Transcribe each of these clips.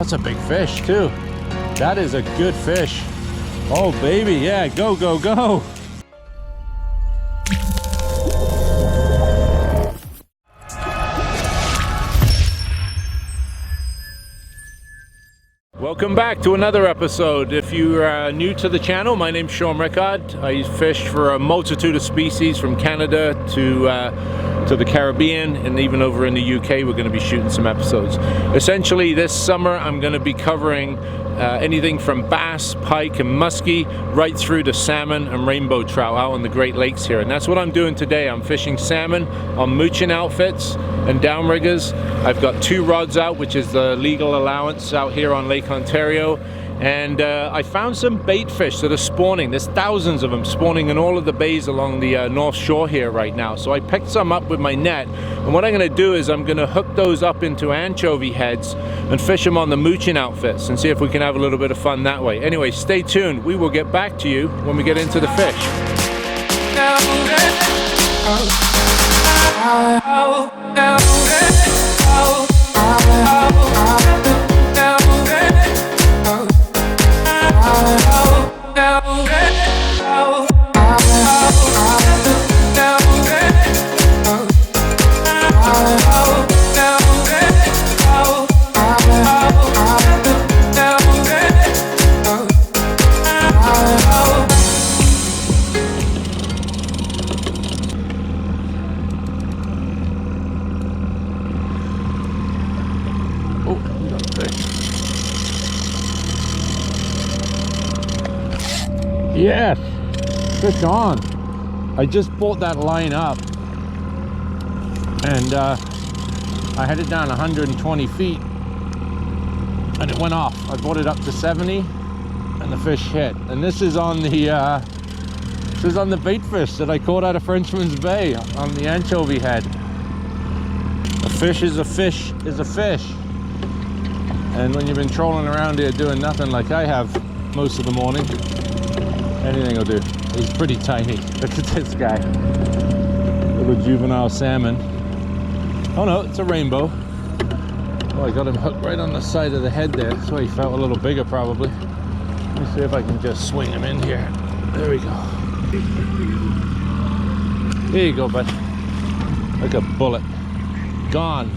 That's a big fish too. That is a good fish. Oh baby, yeah, go, go, go. Welcome back to another episode. If you're new to the channel, my name's Shaun. I fish for a multitude of species from Canada to the Caribbean, and even over in the UK we're going to be shooting some episodes. Essentially this summer I'm going to be covering anything from bass, pike and muskie right through to salmon and rainbow trout out on the Great Lakes here, and that's what I'm doing today. I'm fishing salmon on mooching outfits and downriggers. I've got 2 rods out, which is the legal allowance out here on Lake Ontario, and I found some bait fish that are spawning. There's thousands of them spawning in all of the bays along the North Shore here right now. So I picked some up with my net, and what I'm going to do is I'm going to hook those up into anchovie heads and fish them on the mooching outfits and see if we can have a little bit of fun that way. Anyway, stay tuned. We will get back to you when we get into the fish. Yes, fish on. I just brought that line up and I had it down 120 feet and it went off. I brought it up to 70 and the fish hit. And this is on the bait fish that I caught out of Frenchman's Bay on the anchovie head. A fish is a fish is a fish. And when you've been trolling around here doing nothing like I have most of the morning, anything will do. He's pretty tiny. Look at this guy. Little juvenile salmon. Oh no, it's a rainbow. Oh, I got him hooked right on the side of the head there. That's why he felt a little bigger probably. Let me see if I can just swing him in here. There we go. There you go, bud. Like a bullet. Gone.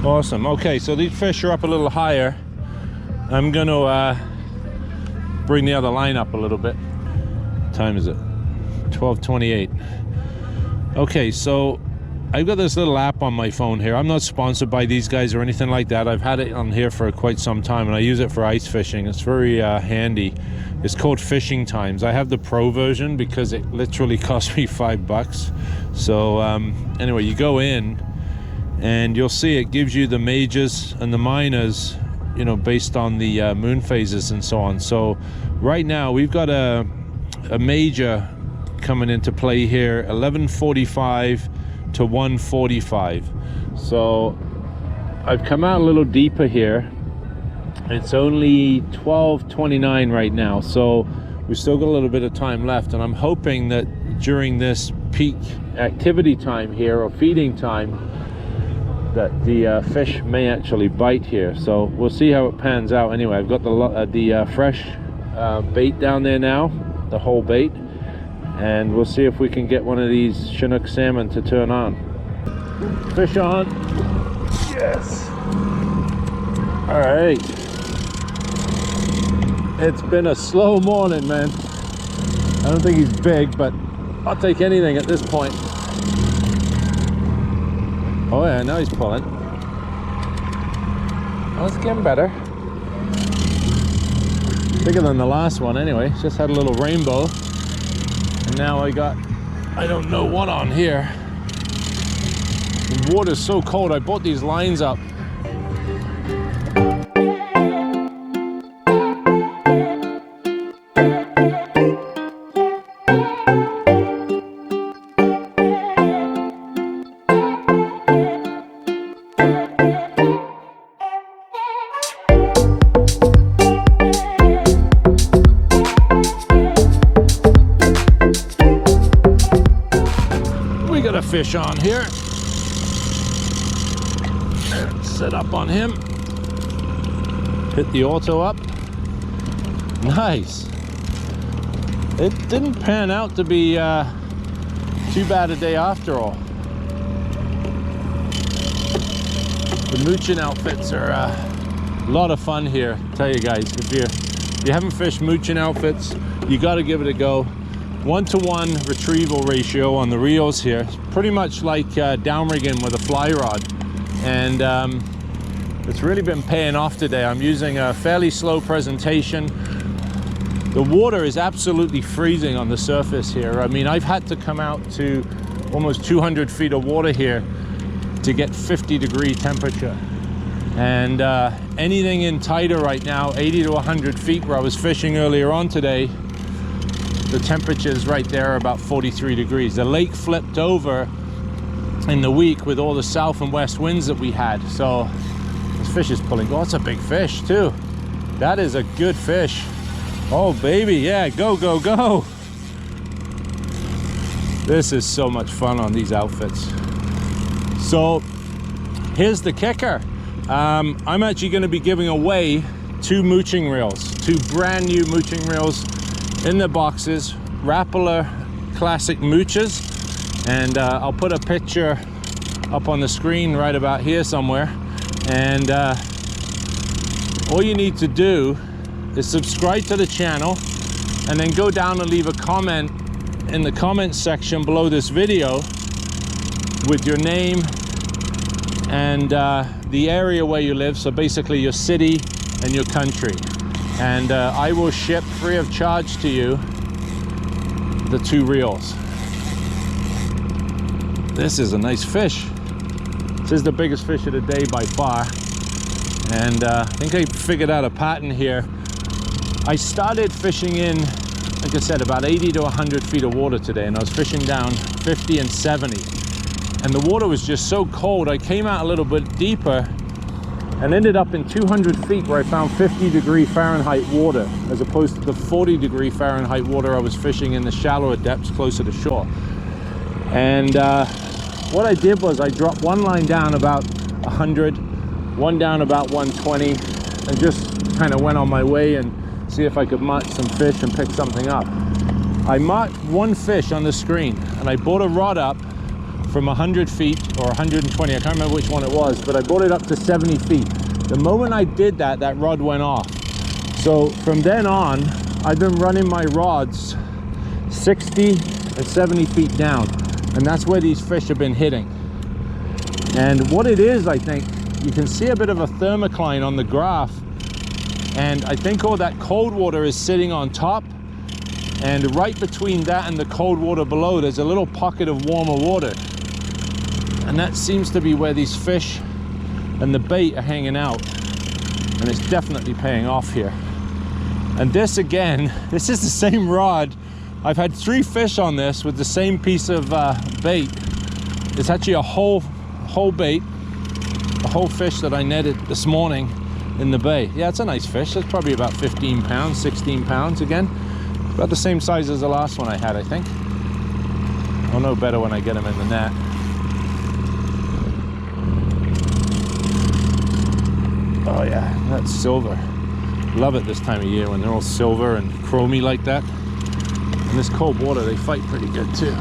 Awesome. Okay, so these fish are up a little higher. I'm gonna bring the other line up a little bit. What time is it? 12:28. Okay, so I've got this little app on my phone here. I'm not sponsored by these guys or anything like that. I've had it on here for quite some time and I use it for ice fishing. It's very handy. It's called Fishing Times. I have the pro version because it literally cost me $5. So anyway, you go in and you'll see it gives you the majors and the minors, you know, based on the moon phases and so on. So right now we've got a major coming into play here, 11:45 to 1:45. So I've come out a little deeper here. It's only 12:29 right now, so we've still got a little bit of time left, and I'm hoping that during this peak activity time here, or feeding time, that the fish may actually bite here. So we'll see how it pans out. Anyway, I've got the fresh bait down there now, the whole bait, and we'll see if we can get one of these Chinook salmon to turn on. Fish on. Yes. All right. It's been a slow morning, man. I don't think he's big, but I'll take anything at this point. Oh yeah, now he's pulling. Oh, it's getting better. Bigger than the last one anyway. Just had a little rainbow. And now I got, I don't know what on here. The water's so cold, I brought these lines up. Fish on here. Set up on him. Hit the auto up. Nice. It didn't pan out to be too bad a day after all. The mooching outfits are a lot of fun here. I tell you guys, if you haven't fished mooching outfits, you got to give it a go. 1-to-1 retrieval ratio on the reels here. It's pretty much like downrigging with a fly rod, and it's really been paying off today. I'm using a fairly slow presentation. The water is absolutely freezing on the surface here. I mean, I've had to come out to almost 200 feet of water here to get 50-degree temperature. And anything in tighter right now, 80 to 100 feet where I was fishing earlier on today, the temperatures right there are about 43 degrees. The lake flipped over in the week with all the south and west winds that we had. So this fish is pulling. Oh, it's a big fish too. That is a good fish. Oh baby, yeah, go, go, go. This is so much fun on these outfits. So here's the kicker. I'm actually going to be giving away 2 mooching reels, 2 brand new mooching reels in the boxes, Rapala Classic Moochers. And I'll put a picture up on the screen right about here somewhere. And all you need to do is subscribe to the channel and then go down and leave a comment in the comment section below this video with your name and the area where you live, so basically your city and your country, and I will ship free of charge to you the 2 reels. This is a nice fish. This is the biggest fish of the day by far, and I think I figured out a pattern here. I started fishing in, like I said, about 80 to 100 feet of water today, and I was fishing down 50 and 70. And the water was just so cold, I came out a little bit deeper and ended up in 200 feet where I found 50-degree Fahrenheit water, as opposed to the 40-degree Fahrenheit water I was fishing in the shallower depths closer to shore. And what I did was I dropped one line down about 100, one down about 120, and just kind of went on my way and see if I could mark some fish and pick something up. I marked 1 fish on the screen, and I brought a rod up from 100 feet or 120, I can't remember which one it was, but I brought it up to 70 feet. The moment I did that, that rod went off. So from then on, I've been running my rods 60 and 70 feet down, and that's where these fish have been hitting. And what it is, I think, you can see a bit of a thermocline on the graph, and I think all that cold water is sitting on top, and right between that and the cold water below, there's a little pocket of warmer water. And that seems to be where these fish and the bait are hanging out. And it's definitely paying off here. And this again, this is the same rod. I've had 3 fish on this with the same piece of bait. It's actually a whole bait, a whole fish that I netted this morning in the bay. Yeah, it's a nice fish. It's probably about 15 pounds, 16 pounds again. About the same size as the last one I had, I think. I'll know better when I get them in the net. Oh yeah, that's silver. Love it this time of year when they're all silver and chromy like that. In this cold water, they fight pretty good too.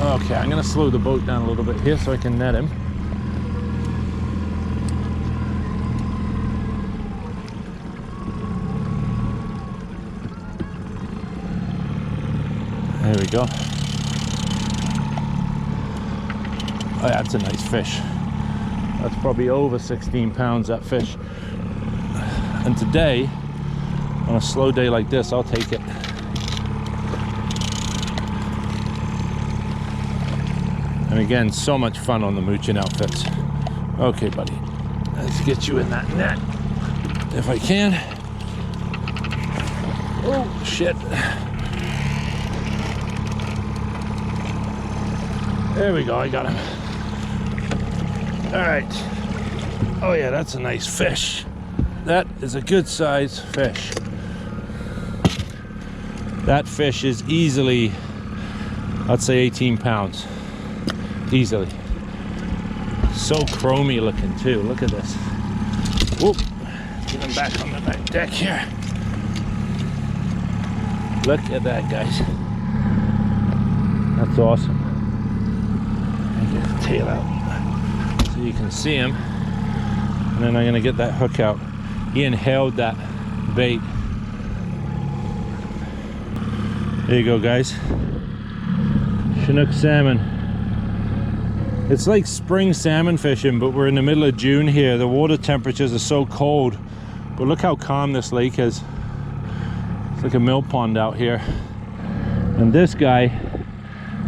Okay, I'm gonna slow the boat down a little bit here so I can net him. There we go. Oh, that's a nice fish. That's probably over 16 pounds, that fish. And today, on a slow day like this, I'll take it. And again, so much fun on the mooching outfits. Okay, buddy, let's get you in that net if I can. Oh, shit. There we go, I got him. All right. Oh yeah, that's a nice fish. That is a good size fish. That fish is easily, I'd say 18 pounds. Easily. So chromy looking too. Look at this. Whoop. Get him back on the back deck here. Look at that, guys. That's awesome. Get his tail out so you can see him. And then I'm gonna get that hook out. He inhaled that bait. There you go, guys. Chinook salmon. It's like spring salmon fishing, but we're in the middle of June here. The water temperatures are so cold, but look how calm this lake is. It's like a mill pond out here. And this guy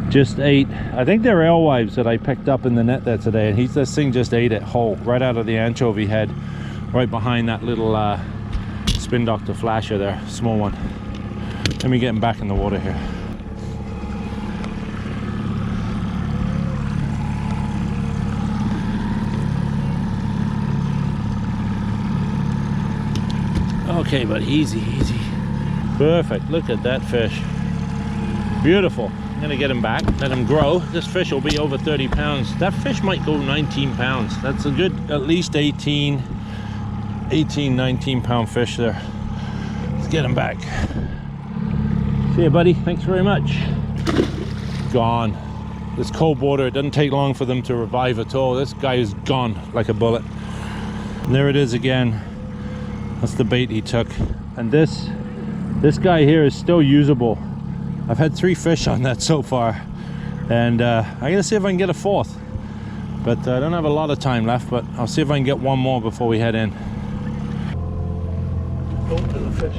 just ate, I think they're alewives that I picked up in the net there today, and this thing just ate it whole, right out of the anchovie head, right behind that little spin doctor flasher there, small one. Let me get him back in the water here. Okay, buddy, easy, easy. Perfect, look at that fish. Beautiful. I'm gonna get him back, let him grow. This fish will be over 30 pounds. That fish might go 19 pounds. That's a good, at least 19 pound fish there. Let's get him back. See you, buddy, thanks very much. Gone. This cold water, it doesn't take long for them to revive at all. This guy is gone like a bullet. And there it is again. That's the bait he took. And this guy here is still usable. I've had 3 fish on that so far, and I'm gonna see if I can get a 4th, but I don't have a lot of time left, but I'll see if I can get one more before we head in. Go to the fish.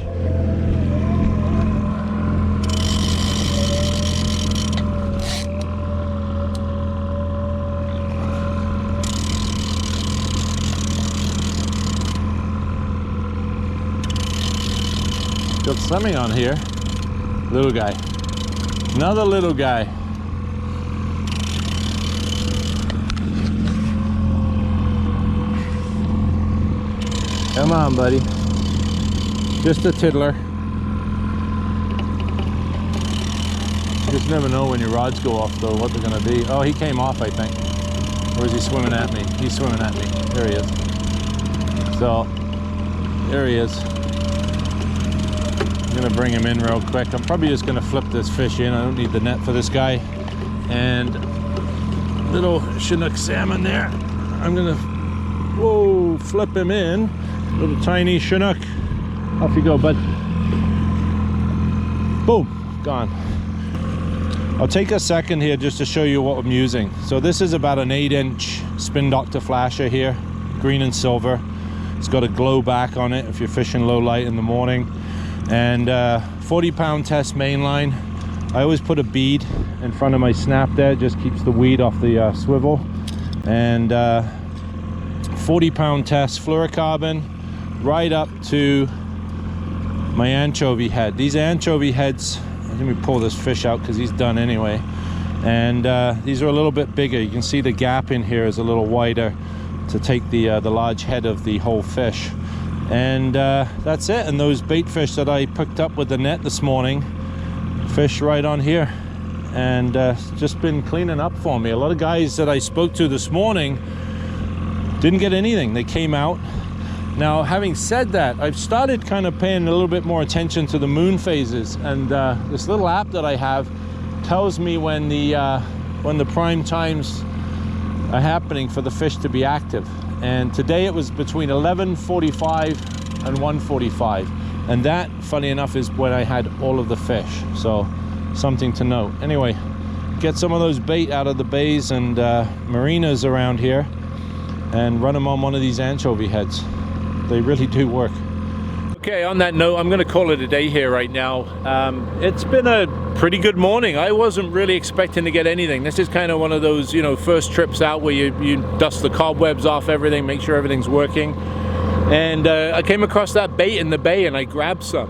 Got swimming on here. Little guy. Another little guy. Come on, buddy. Just a tiddler. You just never know when your rods go off, though, what they're gonna be. Oh, he came off, I think. Or is he swimming at me? He's swimming at me. There he is. So, there he is. I'm gonna bring him in real quick. I'm probably just gonna flip this fish in. I don't need the net for this guy. And little Chinook salmon there. I'm gonna, whoa, flip him in. Little tiny Chinook. Off you go, bud. Boom, gone. I'll take a second here just to show you what I'm using. So this is about an 8-inch spin doctor flasher here, green and silver. It's got a glow back on it if you're fishing low light in the morning. And 40-pound test mainline. I always put a bead in front of my snap there, it just keeps the weed off the swivel. And 40-pound test fluorocarbon right up to my anchovie head. These anchovie heads, let me pull this fish out because he's done anyway. And these are a little bit bigger. You can see the gap in here is a little wider to take the large head of the whole fish. And that's it. And those bait fish that I picked up with the net this morning, fish right on here, and just been cleaning up for me. A lot of guys that I spoke to this morning didn't get anything. They came out. Now, having said that, I've started kind of paying a little bit more attention to the moon phases, and this little app that I have tells me when the prime times are happening for the fish to be active. And today it was between 11:45 and 1:45, and that, funny enough, is when I had all of the fish. So something to note. Anyway, get some of those bait out of the bays and marinas around here and run them on one of these anchovie heads. They really do work. Okay, on that note, I'm going to call it a day here right now. It's been a pretty good morning. I wasn't really expecting to get anything. This is kind of one of those, you know, first trips out where you dust the cobwebs off everything, make sure everything's working. And I came across that bait in the bay and I grabbed some.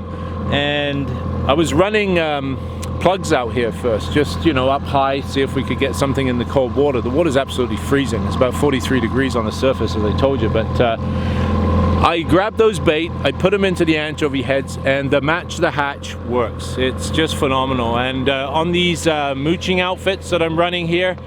And I was running plugs out here first, just, you know, up high, see if we could get something in the cold water. The water's absolutely freezing. It's about 43 degrees on the surface, as I told you, but I grabbed those bait, I put them into the anchovie heads, and the match the hatch works. It's just phenomenal. And on these mooching outfits that I'm running here,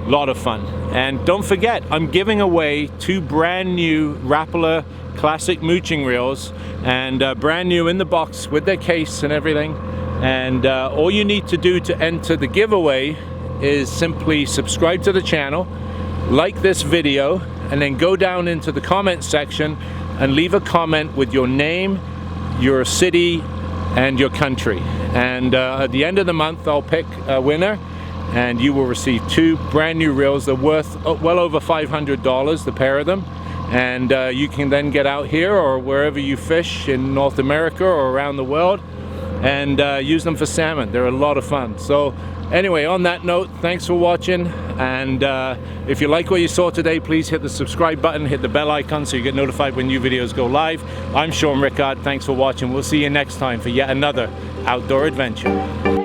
a lot of fun. And don't forget, I'm giving away 2 brand new Rapala classic mooching reels, and brand new in the box with their case and everything. And all you need to do to enter the giveaway is simply subscribe to the channel, like this video, and then go down into the comment section and leave a comment with your name, your city, and your country. And at the end of the month, I'll pick a winner, and you will receive 2 brand new reels. They're worth well over $500, the pair of them. And you can then get out here or wherever you fish in North America or around the world and use them for salmon. They're a lot of fun. So anyway, on that note, thanks for watching. And if you like what you saw today, please hit the subscribe button, hit the bell icon so you get notified when new videos go live. I'm Shaun Rickard. Thanks for watching. We'll see you next time for yet another outdoor adventure.